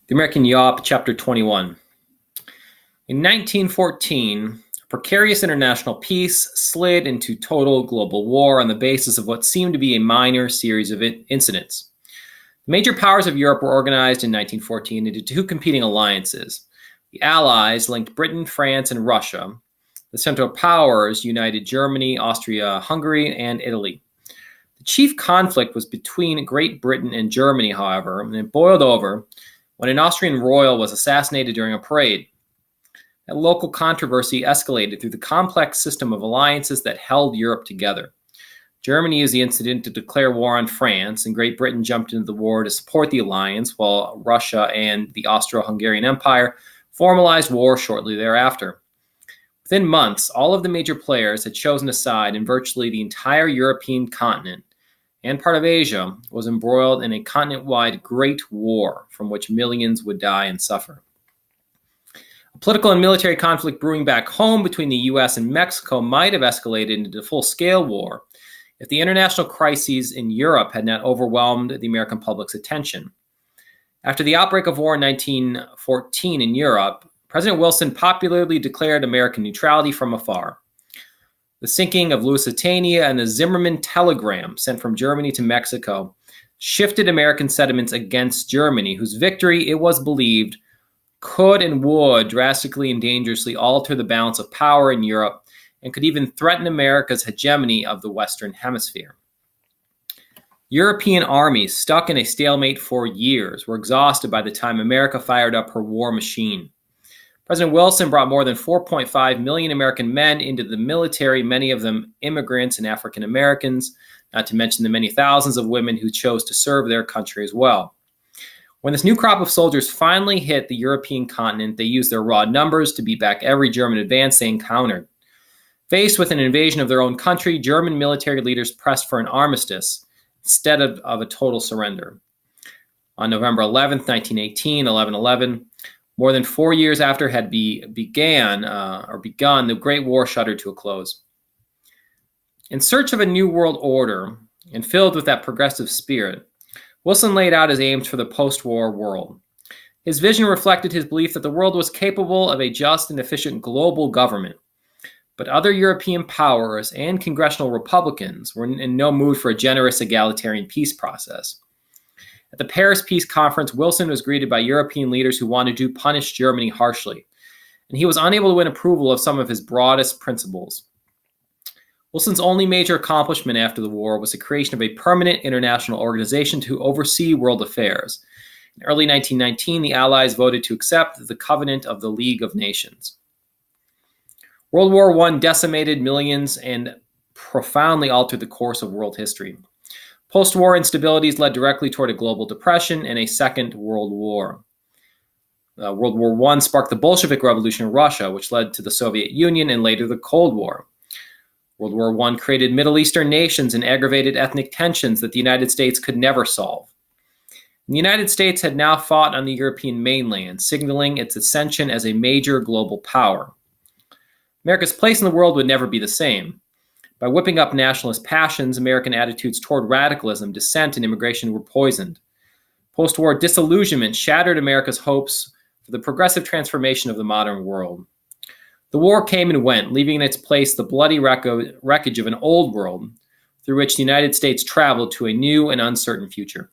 The American Yawp, Chapter 21. In 1914, a precarious international peace slid into total global war on the basis of what seemed to be a minor series of incidents. The major powers of Europe were organized in 1914 into two competing alliances. The Allies linked Britain, France, and Russia. The Central Powers united Germany, Austria, Hungary, and Italy. The chief conflict was between Great Britain and Germany, however, and it boiled over when an Austrian royal was assassinated during a parade. That local controversy escalated through the complex system of alliances that held Europe together. Germany used the incident to declare war on France, and Great Britain jumped into the war to support the alliance, while Russia and the Austro-Hungarian Empire formalized war shortly thereafter. Within months, all of the major players had chosen a side, and virtually the entire European continent and part of Asia was embroiled in a continent-wide Great War from which millions would die and suffer. A political and military conflict brewing back home between the U.S. and Mexico might have escalated into a full-scale war if the international crises in Europe had not overwhelmed the American public's attention. After the outbreak of war in 1914 in Europe, President Wilson popularly declared American neutrality from afar. The sinking of Lusitania and the Zimmermann telegram sent from Germany to Mexico shifted American sentiments against Germany, whose victory, it was believed, could and would drastically and dangerously alter the balance of power in Europe and could even threaten America's hegemony of the Western Hemisphere. European armies stuck in a stalemate for years were exhausted by the time America fired up her war machine. President Wilson brought more than 4.5 million American men into the military, many of them immigrants and African Americans, not to mention the many thousands of women who chose to serve their country as well. When this new crop of soldiers finally hit the European continent, they used their raw numbers to beat back every German advance they encountered. Faced with an invasion of their own country, German military leaders pressed for an armistice instead of a total surrender. On November 11, 1918, 11/11, more than 4 years after had begun, the Great War shuddered to a close. In search of a new world order and filled with that progressive spirit, Wilson laid out his aims for the post-war world. His vision reflected his belief that the world was capable of a just and efficient global government, but other European powers and congressional Republicans were in no mood for a generous egalitarian peace process. At the Paris Peace Conference, Wilson was greeted by European leaders who wanted to punish Germany harshly, and he was unable to win approval of some of his broadest principles. Wilson's only major accomplishment after the war was the creation of a permanent international organization to oversee world affairs. In early 1919, the Allies voted to accept the Covenant of the League of Nations. World War I decimated millions and profoundly altered the course of world history. Post-war instabilities led directly toward a global depression and a second world war. World War I sparked the Bolshevik Revolution in Russia, which led to the Soviet Union and later the Cold War. World War I created Middle Eastern nations and aggravated ethnic tensions that the United States could never solve. And the United States had now fought on the European mainland, signaling its ascension as a major global power. America's place in the world would never be the same. By whipping up nationalist passions, American attitudes toward radicalism, dissent, and immigration were poisoned. Post-war disillusionment shattered America's hopes for the progressive transformation of the modern world. The war came and went, leaving in its place the bloody wreckage of an old world through which the United States traveled to a new and uncertain future.